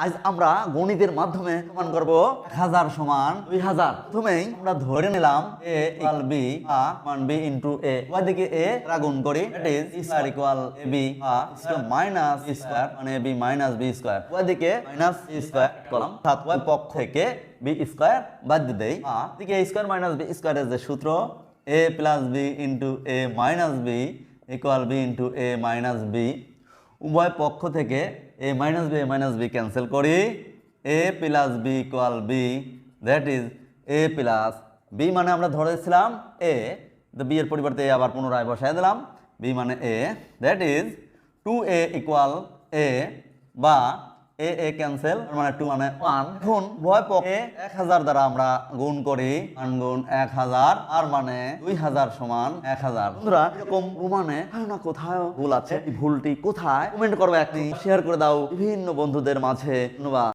আজ আমরা গণিতের মাধ্যমে প্রমাণ করব 1000 সমান 2000। প্রথমেই আমরা ধরে নিলাম a ইকুয়াল b মান b ইনটু a, ওই দিকে a গুণ করি, that is a square equal ab minus b square মানে ab মাইনাস b স্কয়ার, ওই দিকে মাইনাস b স্কয়ার করলাম, অর্থাৎ ওই পক্ষ থেকে b স্কয়ার বাদ দিয়ে দেই। দিকে a স্কয়ার মাইনাস b স্কয়ারের যে সূত্র a plus b into a minus b equal b into a minus b, উভয় পক্ষ থেকে a মাইনাস বি ক্যান্সেল করি, a plus B equal B, that is a plus B মানে আমরা ধরেছিলাম a, তো বি এর পরিবর্তে আবার পুনরায় বসায় দিলাম, b মানে a, that is 2a equal a, বা a ক্যান্সেল মানে 2 মানে 1। এখন উভয় পক্ষে 1000 দ্বারা আমরা গুণ করি, 1 গুণ 1000 আর মানে 2000 সমান 1000। বন্ধুরা এরকম প্রমাণে না কোথায় ভুল আছে, এই ভুলটি কোথায় কমেন্ট করবে, একটি শেয়ার করে দাও বিভিন্ন বন্ধুদের মাঝে। ধন্যবাদ।